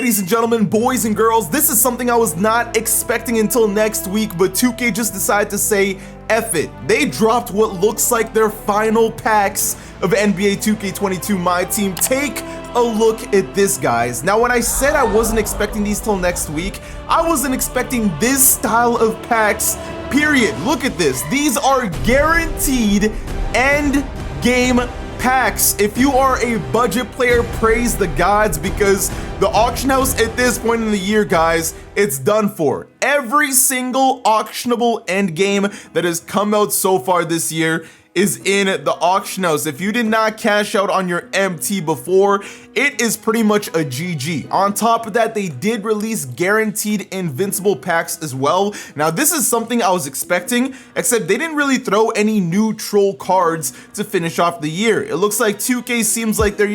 Ladies and gentlemen, boys and girls, this is something I was not expecting until next week, but 2K just decided to say, F it. They dropped what looks like their final packs of NBA 2K22 MyTeam. Take a look at this, guys. Now, when I said I wasn't expecting these till next week, I wasn't expecting this style of packs, period. Look at this. These are guaranteed end game packs. If you are a budget player, praise the gods, because the auction house at this point in the year, guys, it's done for. Every single auctionable end game that has come out so far this year is in the auction house. If you did not cash out on your MT before, it is pretty much a GG. On top of that, they did release guaranteed invincible packs as well. Now, this is something I was expecting, except they didn't really throw any new troll cards to finish off the year. It looks like 2K seems like they're,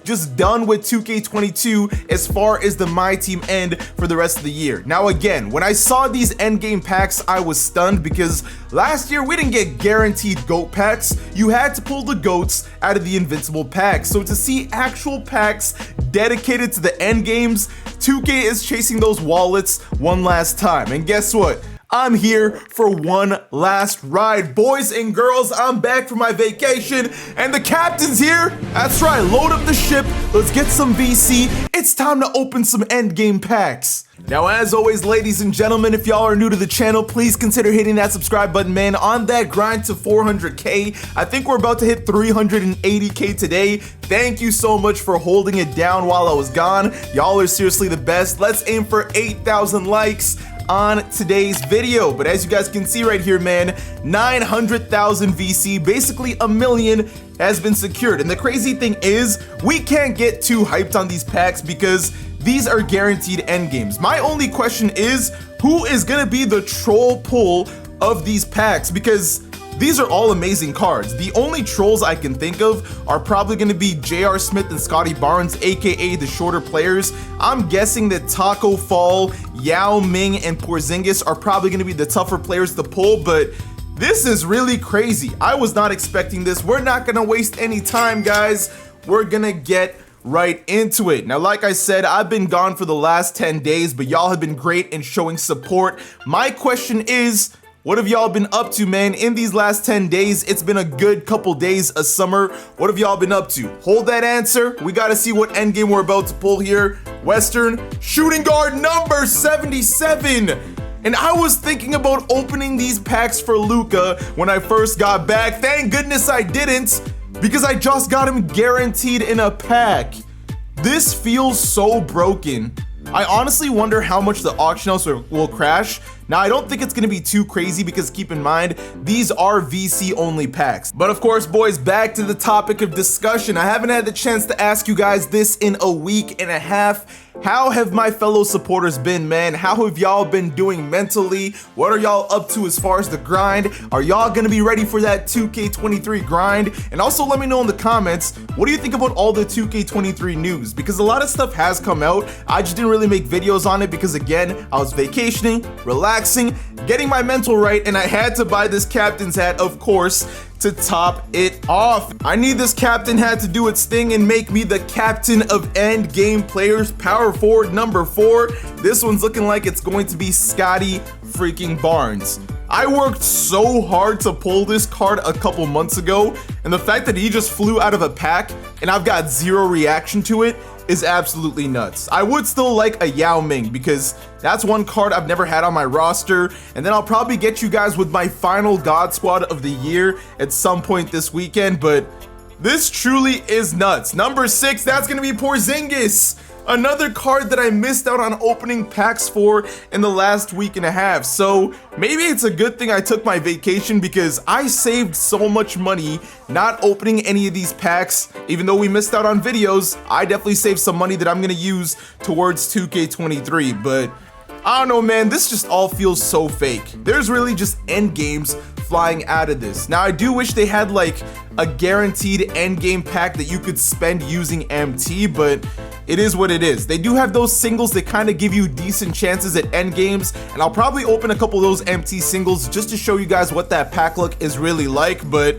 just done with 2K22 as far as the MyTeam end for the rest of the year. Now, again, when I saw these endgame packs, I was stunned because last year we didn't get guaranteed GOAT packs. You had to pull the GOATs out of the invincible packs. So to see actual packs dedicated to the end games, 2K is chasing those wallets one last time. And guess what? I'm here for one last ride. Boys and girls, I'm back from my vacation and the captain's here. That's right, load up the ship. Let's get some VC. It's time to open some endgame packs. Now, as always, ladies and gentlemen, if y'all are new to the channel, please consider hitting that subscribe button, man. On that grind to 400K, I think we're about to hit 380K today. Thank you so much for holding it down while I was gone. Y'all are seriously the best. Let's aim for 8,000 likes on today's video. But as you guys can see right here, man, 900,000 VC, basically a million, has been secured. And the crazy thing is, we can't get too hyped on these packs because these are guaranteed end games. My only question is, who is gonna be the troll pull of these packs? Because these are all amazing cards. The only trolls I can think of are probably gonna be J.R. Smith and Scotty Barnes, aka the shorter players. I'm guessing that Tacko Fall, Yao Ming, and Porzingis are probably gonna be the tougher players to pull, but this is really crazy. I was not expecting this. We're not gonna waste any time, guys. We're gonna get right into it. Now, like I said, I've been gone for the last 10 days, but y'all have been great in showing support. My question is, what have y'all been up to, man, in these last 10 days? It's been a good couple days of summer. What have y'all been up to? Hold that answer. We got to see what endgame we're about to pull here. Western shooting guard number 77. And I was thinking about opening these packs for Luka when I first got back. Thank goodness I didn't, because I just got him guaranteed in a pack. This feels so broken. I honestly wonder how much the auction house will crash. Now, I don't think it's gonna be too crazy because keep in mind, these are VC only packs. But of course, boys, back to the topic of discussion. I haven't had the chance to ask you guys this in a week and a half. How have my fellow supporters been, man? How have y'all been doing mentally? What are y'all up to as far as the grind? Are y'all gonna be ready for that 2K23 grind? And also let me know in the comments, what do you think about all the 2K23 news? Because a lot of stuff has come out. I just didn't really make videos on it because, again, I was vacationing, relaxing, getting my mental right, and I had to buy this captain's hat, of course, to top it off. I need this captain hat to do its thing and make me the captain of end game players, power forward number 4. This one's looking like it's going to be Scotty freaking Barnes. I worked so hard to pull this card a couple months ago, and the fact that he just flew out of a pack and I've got zero reaction to it is absolutely nuts. I would still like a Yao Ming because that's one card I've never had on my roster, and then I'll probably get you guys with my final God Squad of the year at some point this weekend, but this truly is nuts. Number 6, that's gonna be Porzingis. Another card that I missed out on opening packs for in the last week and a half. So maybe it's a good thing I took my vacation because I saved so much money not opening any of these packs. Even though we missed out on videos, I definitely saved some money that I'm gonna use towards 2K23. But I don't know, man, this just all feels so fake. There's really just end games flying out of this. Now, I do wish they had like a guaranteed end game pack that you could spend using MT, but it is what it is. They do have those singles that kind of give you decent chances at end games, and I'll probably open a couple of those MT singles just to show you guys what that pack look is really like. But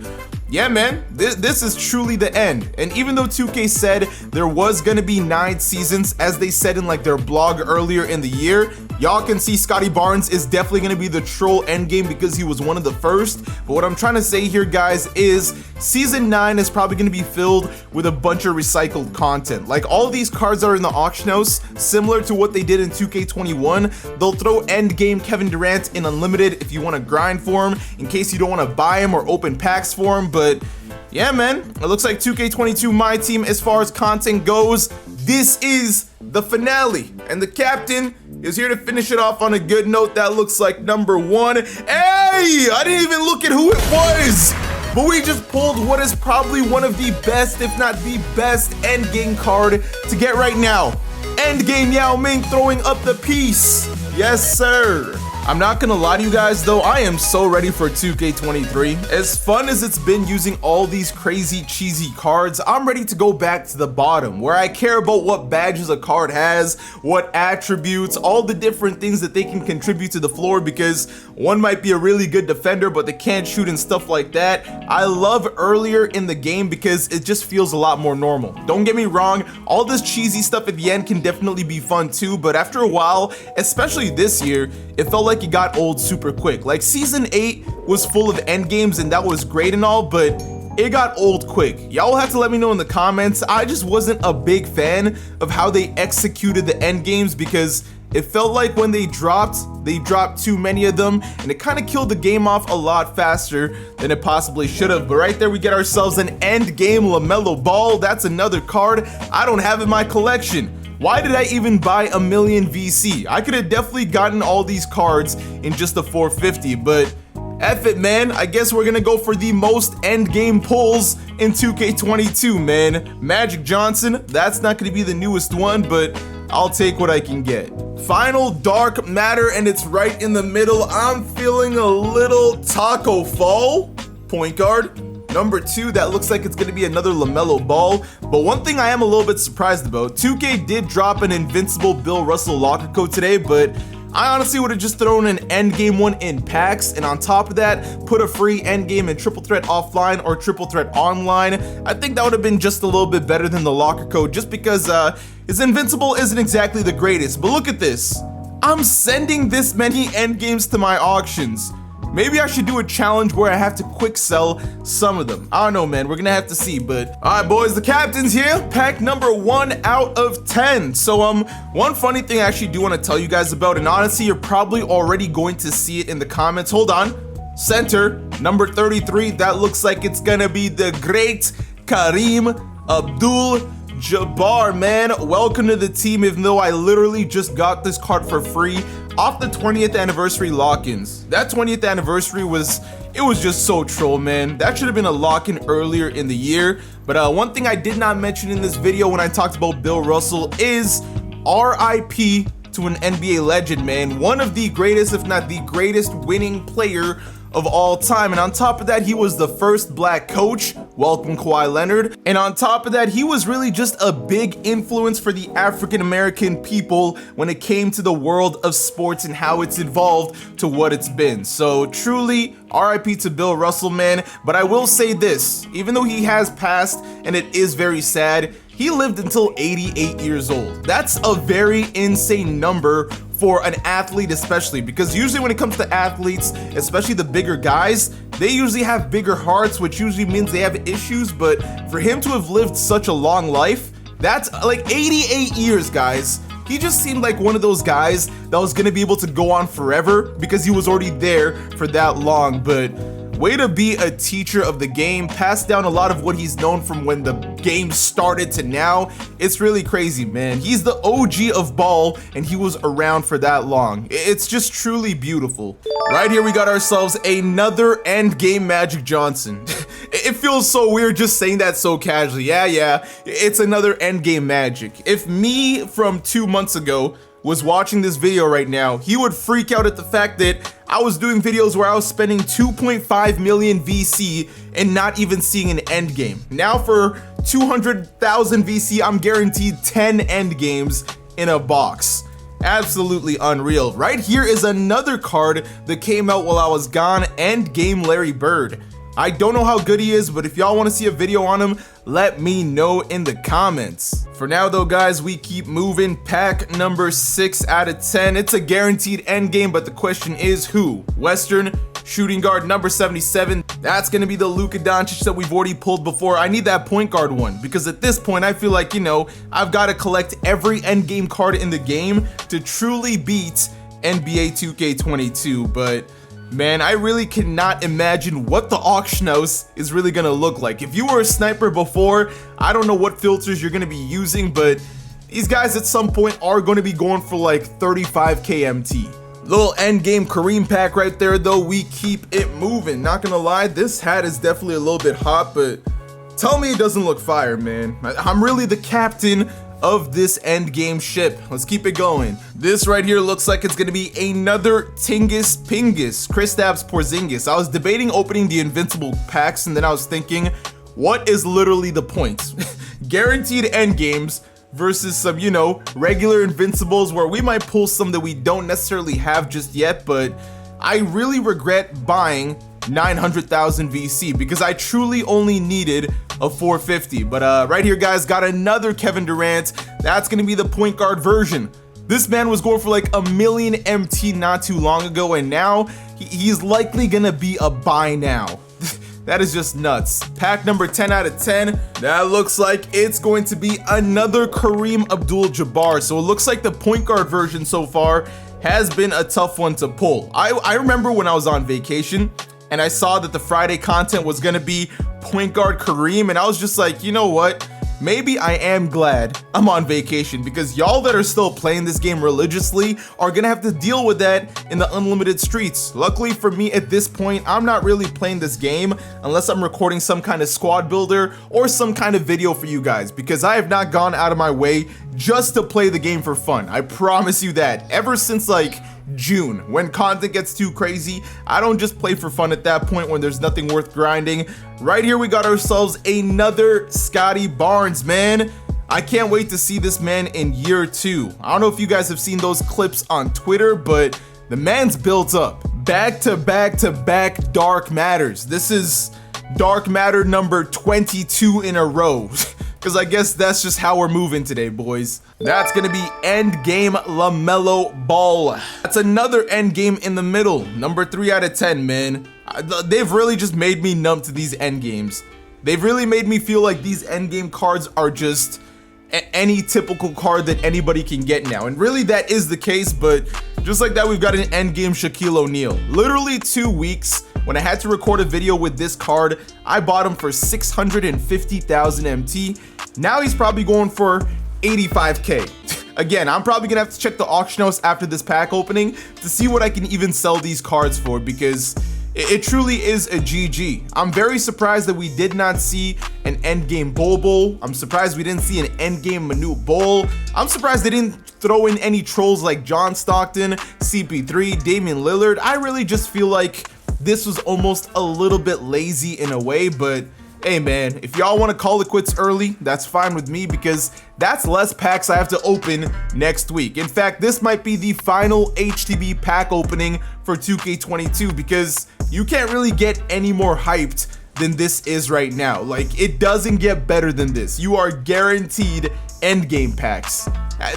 yeah, man, this is truly the end. And even though 2K said there was gonna be 9 seasons, as they said in like their blog earlier in the year, y'all can see Scotty Barnes is definitely gonna be the troll endgame because he was one of the first. But what I'm trying to say here, guys, is season 9 is probably gonna be filled with a bunch of recycled content. Like all of these cards that are in the auction house, similar to what they did in 2K21, they'll throw endgame Kevin Durant in unlimited if you want to grind for him, in case you don't want to buy him or open packs for him. But yeah, man, it looks like 2K22 My Team, as far as content goes, this is the finale, and the captain is here to finish it off on a good note. That looks like number 1. Hey, I didn't even look at who it was, but we just pulled what is probably one of the best, if not the best, endgame card to get right now. Endgame Yao Ming throwing up the piece. Yes, sir. I'm not gonna lie to you guys though, I am so ready for 2K23. As fun as it's been using all these crazy cheesy cards, I'm ready to go back to the bottom, where I care about what badges a card has, what attributes, all the different things that they can contribute to the floor, because one might be a really good defender but they can't shoot and stuff like that. I love earlier in the game because it just feels a lot more normal. Don't get me wrong, all this cheesy stuff at the end can definitely be fun too, but after a while, especially this year, it felt like it got old super quick. Like season 8 was full of end games and that was great and all, but it got old quick. Y'all will have to let me know in the comments. I just wasn't a big fan of how they executed the end games, because it felt like when they dropped too many of them, and it kind of killed the game off a lot faster than it possibly should have. But right there we get ourselves an end game LaMelo Ball. That's another card I don't have in my collection. Why did I even buy a million VC? I could have definitely gotten all these cards in just a 450, but F it, man. I guess we're gonna go for the most end game pulls in 2K22, man. Magic Johnson, that's not gonna be the newest one, but I'll take what I can get. Final dark matter, and it's right in the middle. I'm feeling a little Tacko Fall, point guard. Number 2, that looks like it's going to be another LaMelo Ball. But one thing I am a little bit surprised about, 2K did drop an invincible Bill Russell locker code today, but I honestly would have just thrown an endgame one in packs, and on top of that, put a free endgame in triple threat offline or triple threat online. I think that would have been just a little bit better than the locker code, just because his invincible isn't exactly the greatest. But look at this. I'm sending this many endgames to my auctions. Maybe I should do a challenge where I have to quick sell some of them. I don't know, man. We're gonna have to see. But all right, boys, the captain's here. Pack number 1 out of 10. So one funny thing I actually do want to tell you guys about, and honestly, you're probably already going to see it in the comments. Hold on. Center number 33. That looks like it's gonna be the great Kareem Abdul-Jabbar, man. Welcome to the team, even though I literally just got this card for free off the 20th anniversary lock-ins. That 20th anniversary was just so troll, man. That should have been a lock-in earlier in the year. But one thing I did not mention in this video when I talked about Bill Russell is RIP to an NBA legend, man. One of the greatest, if not the greatest, winning player of all time. And on top of that, he was the first black coach. Welcome, Kawhi Leonard. And on top of that, he was really just a big influence for the African American people when it came to the world of sports and how it's evolved to what it's been. So truly, RIP to Bill Russell, man. But I will say this, even though he has passed and it is very sad, he lived until 88 years old. That's a very insane number for an athlete, especially because usually when it comes to athletes, especially the bigger guys, they usually have bigger hearts, which usually means they have issues. But for him to have lived such a long life, that's like 88 years, guys. He just seemed like one of those guys that was gonna be able to go on forever because he was already there for that long. But way to be a teacher of the game, pass down a lot of what he's known from when the game started to now. It's really crazy, man. He's the OG of ball, and he was around for that long. It's just truly beautiful. Right here, we got ourselves another endgame Magic Johnson. It feels so weird just saying that so casually. Yeah, it's another endgame Magic. If me from 2 months ago was watching this video right now, he would freak out at the fact that I was doing videos where I was spending 2.5 million VC and not even seeing an end game. Now for 200,000 VC, I'm guaranteed 10 end games in a box. Absolutely unreal. Right here is another card that came out while I was gone, Endgame Larry Bird. I don't know how good he is, but if y'all want to see a video on him, let me know in the comments. For now though, guys, we keep moving. Pack number 6 out of 10. It's a guaranteed endgame, but the question is who? Western shooting guard number 77. That's going to be the Luka Doncic that we've already pulled before. I need that point guard one because at this point I feel like, you know, I've got to collect every endgame card in the game to truly beat NBA 2K22, but man, I really cannot imagine what the auction house is really gonna look like. If you were a sniper before, I don't know what filters you're gonna be using, but these guys at some point are gonna be going for like 35k MT. Little endgame Kareem pack right there though, we keep it moving. Not gonna lie, this hat is definitely a little bit hot, but tell me it doesn't look fire, man. I'm really the captain of this endgame ship. Let's keep it going. This right here looks like it's gonna be another Tingus Pingus, Kristaps Porzingis. I was debating opening the invincible packs and then I was thinking, what is literally the point? Guaranteed endgames versus some, you know, regular invincibles where we might pull some that we don't necessarily have just yet, but I really regret buying 900,000 VC because I truly only needed a 450. But right here, guys, got another Kevin Durant. That's gonna be the point guard version. This man was going for like a million MT not too long ago, and now he's likely gonna be a buy now. That is just nuts. Pack number 10 out of 10. That looks like it's going to be another Kareem Abdul-Jabbar. So it looks like the point guard version so far has been a tough one to pull. I remember when I was on vacation and I saw that the Friday content was gonna be point guard Kareem, and I was just like, you know what? Maybe I am glad I'm on vacation because y'all that are still playing this game religiously are gonna have to deal with that in the unlimited streets. Luckily for me at this point, I'm not really playing this game unless I'm recording some kind of squad builder or some kind of video for you guys, because I have not gone out of my way just to play the game for fun. I promise you that. Ever since like June, when content gets too crazy, I don't just play for fun at that point when there's nothing worth grinding. Right here we got ourselves another Scotty Barnes, man. I can't wait to see this man in year 2. I don't know if you guys have seen those clips on Twitter, but the man's built up. Back to back to back Dark Matters. This is Dark Matter number 22 in a row. Because I guess that's just how we're moving today, boys. That's gonna be Endgame LaMelo Ball. That's another Endgame in the middle. Number 3 out of 10, man. They've really just made me numb to these Endgames. They've really made me feel like these Endgame cards are just any typical card that anybody can get now. And really that is the case, but just like that, we've got an Endgame Shaquille Oneal. Literally 2 weeks. When I had to record a video with this card, I bought him for 650,000 MT. Now he's probably going for 85k. Again, I'm probably gonna have to check the auction house after this pack opening to see what I can even sell these cards for, because it truly is a GG. I'm very surprised that we did not see an endgame Bol. I'm surprised we didn't see an endgame Manute Bol. I'm surprised they didn't throw in any trolls like John Stockton, CP3, Damian Lillard. I really just feel like this was almost a little bit lazy in a way, but hey man, if y'all want to call it quits early, that's fine with me, because that's less packs I have to open next week. In fact, this might be the final HTB pack opening for 2K22, because you can't really get any more hyped than this is right now. Like, it doesn't get better than this. You are guaranteed endgame packs.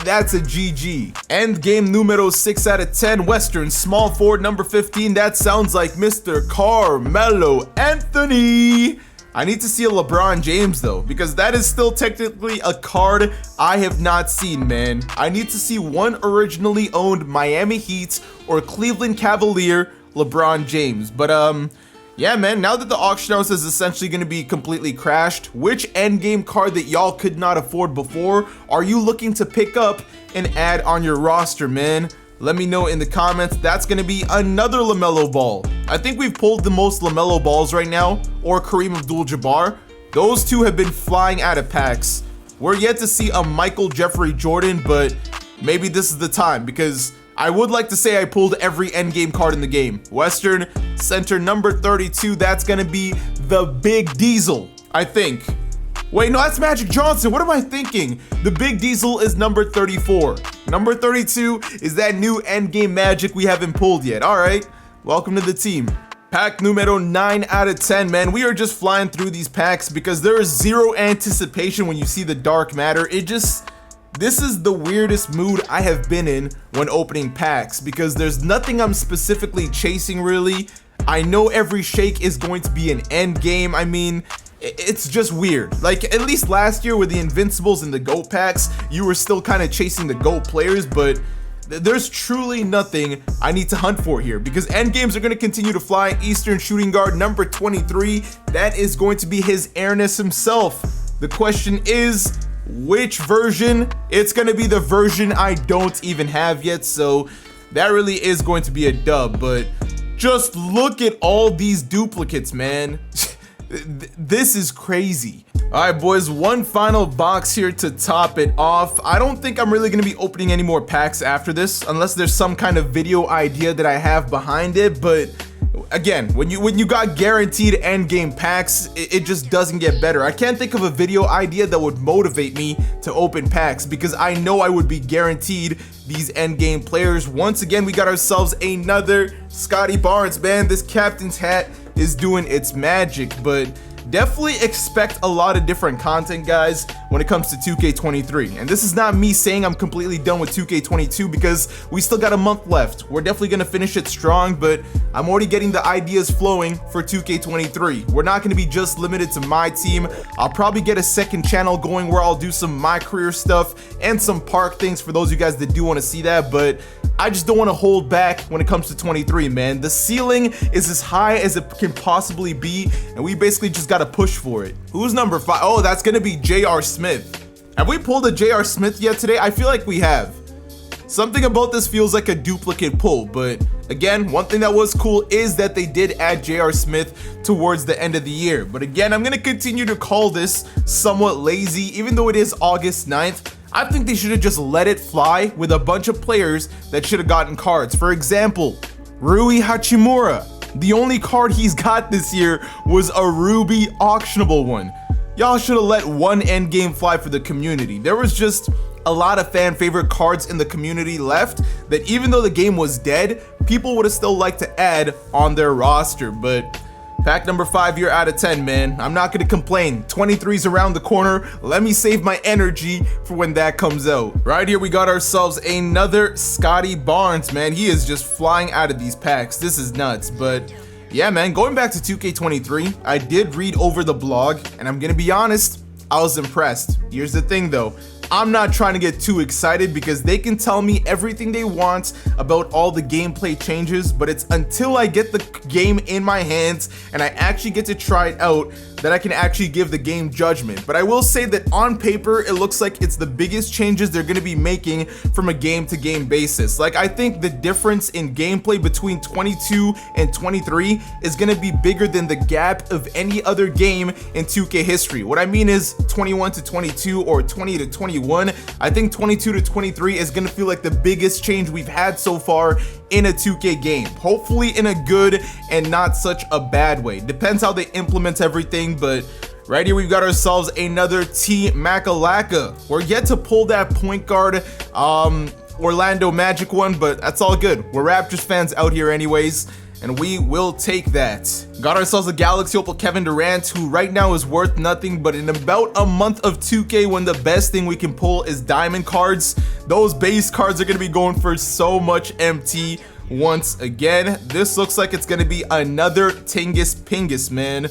That's a GG. Endgame numero 6 out of 10, Western small forward number 15. That sounds like Mr. Carmelo Anthony. I need to see a LeBron James though, because that is still technically a card I have not seen, man. I need to see one originally owned Miami Heat or Cleveland Cavalier LeBron James. But yeah, man, now that the auction house is essentially going to be completely crashed, which endgame card that y'all could not afford before are you looking to pick up and add on your roster, man? Let me know in the comments. That's going to be another LaMelo Ball. I think we've pulled the most LaMelo Balls right now, or Kareem Abdul-Jabbar. Those two have been flying out of packs. We're yet to see a Michael Jeffrey Jordan, but maybe this is the time, because I would like to say I pulled every endgame card in the game. Western center number 32, that's gonna be the Big Diesel, I think. Wait, no, that's Magic Johnson. What am I thinking? The Big Diesel is number 34. Number 32 is that new endgame Magic we haven't pulled yet. All right, welcome to the team. Pack numero 9 out of 10, man. We are just flying through these packs because there is zero anticipation when you see the dark matter. This is the weirdest mood I have been in when opening packs because there's nothing I'm specifically chasing really. I know every shake is going to be an end game. I mean, it's just weird. Like, at least last year with the Invincibles and the GOAT packs, you were still kind of chasing the GOAT players, but there's truly nothing I need to hunt for here because end games are going to continue to fly. Eastern shooting guard number 23, that is going to be his airness himself. The question is, which version? It's going to be the version I don't even have yet, so that really is going to be a dub, but just look at all these duplicates, man. This is crazy. All right, boys, one final box here to top it off. I don't think I'm really going to be opening any more packs after this unless there's some kind of video idea that I have behind it, but again, when you got guaranteed end game packs, it just doesn't get better. I can't think of a video idea that would motivate me to open packs because I know I would be guaranteed these end game players. Once again, we got ourselves another Scotty Barnes, man. This captain's hat is doing its magic, but definitely expect a lot of different content, guys, when it comes to 2K23. And this is not me saying I'm completely done with 2K22 because we still got a month left. We're definitely going to finish it strong, but I'm already getting the ideas flowing for 2K23. We're not going to be just limited to my team. I'll probably get a second channel going where I'll do some my career stuff and some park things for those of you guys that do want to see that, but I just don't want to hold back when it comes to 23, man. The ceiling is as high as it can possibly be, and we basically just got to push for it. Who's number 5? Oh, that's going to be J.R. Smith. Have we pulled a J.R. Smith yet today? I feel like we have. Something about this feels like a duplicate pull, but again, one thing that was cool is that they did add J.R. Smith towards the end of the year. But again, I'm going to continue to call this somewhat lazy, even though it is August 9th. I think they should have just let it fly with a bunch of players that should have gotten cards. For example, Rui Hachimura. The only card he's got this year was a Ruby auctionable one. Y'all should have let one end game fly for the community. There was just a lot of fan favorite cards in the community left that even though the game was dead, people would have still liked to add on their roster. But pack number 5 here out of 10, man. I'm not going to complain. 23's around the corner. Let me save my energy for when that comes out. Right here, we got ourselves another Scotty Barnes, man. He is just flying out of these packs. This is nuts, but yeah, man, going back to 2K23, I did read over the blog, and I'm going to be honest, I was impressed. Here's the thing, though. I'm not trying to get too excited because they can tell me everything they want about all the gameplay changes, but it's until I get the game in my hands and I actually get to try it out that I can actually give the game judgment. But I will say that on paper, it looks like it's the biggest changes they're going to be making from a game-to-game basis. Like, I think the difference in gameplay between 22 and 23 is going to be bigger than the gap of any other game in 2K history. What I mean is 21 to 22 or 20 to 21. I think 22 to 23 is going to feel like the biggest change we've had so far in a 2K game. Hopefully in a good and not such a bad way. Depends how they implement everything, but right here we've got ourselves another T Makalaka. We're yet to pull that point guard Orlando Magic one, but that's all good. We're Raptors fans out here anyways, and we will take that. Got ourselves a Galaxy Opal Kevin Durant, who right now is worth nothing, but in about a month of 2K, when the best thing we can pull is diamond cards, those base cards are going to be going for so much MT once again. This looks like it's going to be another Tingus Pingus, man.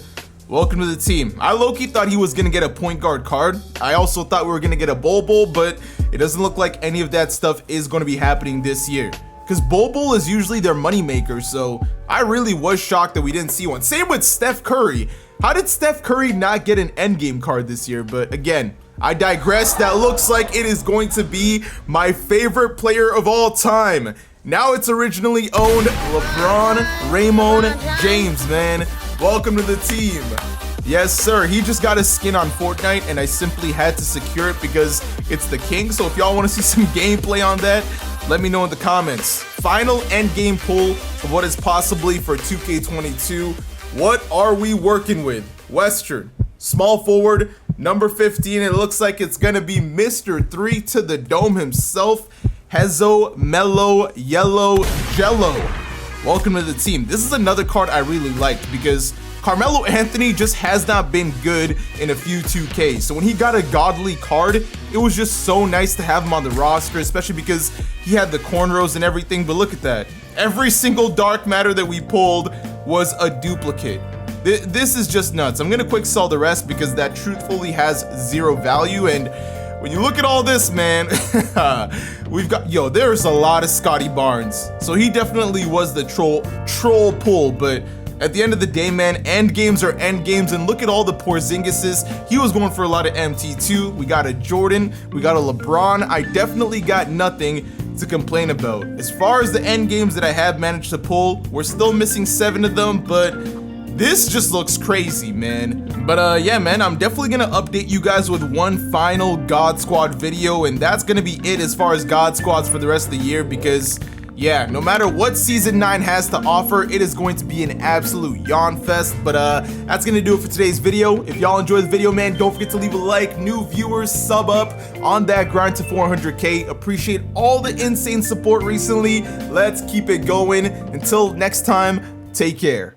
Welcome to the team. I low-key thought he was going to get a point guard card. I also thought we were going to get a Bol, but it doesn't look like any of that stuff is going to be happening this year. Because Bol is usually their moneymaker, so I really was shocked that we didn't see one. Same with Steph Curry. How did Steph Curry not get an endgame card this year? But again, I digress. That looks like it is going to be my favorite player of all time. Now it's originally owned LeBron Raymond James, man. Welcome to the team. Yes, sir. He just got a skin on Fortnite, and I simply had to secure it because it's the king. So if y'all want to see some gameplay on that, let me know in the comments. Final endgame pull of what is possibly for 2K22. What are we working with? Western, small forward, number 15. It looks like it's going to be Mr. 3 to the dome himself, Hezo Mello Yellow Jello. welcome to the team. This is another card I really liked because Carmelo Anthony just has not been good in a few 2Ks. So when he got a godly card, it was just so nice to have him on the roster, especially because he had the cornrows and everything. But look at that. Every single dark matter that we pulled was a duplicate. This is just nuts. I'm gonna quick sell the rest because that truthfully has zero value. And when you look at all this, man, we've got, yo, there's a lot of Scotty Barnes. So he definitely was the troll pull, but at the end of the day, man, end games are end games, and look at all the Porzingises. He was going for a lot of MT2. We got a Jordan, we got a LeBron. I definitely got nothing to complain about. As far as the end games that I have managed to pull, we're still missing 7 of them, but this just looks crazy, man. But yeah, man, I'm definitely gonna update you guys with one final God Squad video, and that's gonna be it as far as God Squads for the rest of the year, because yeah, no matter what Season 9 has to offer, it is going to be an absolute yawn fest. But that's gonna do it for today's video. If y'all enjoyed the video, man, don't forget to leave a like. New viewers, sub up on that grind to 400K. Appreciate all the insane support recently. Let's keep it going. Until next time, take care.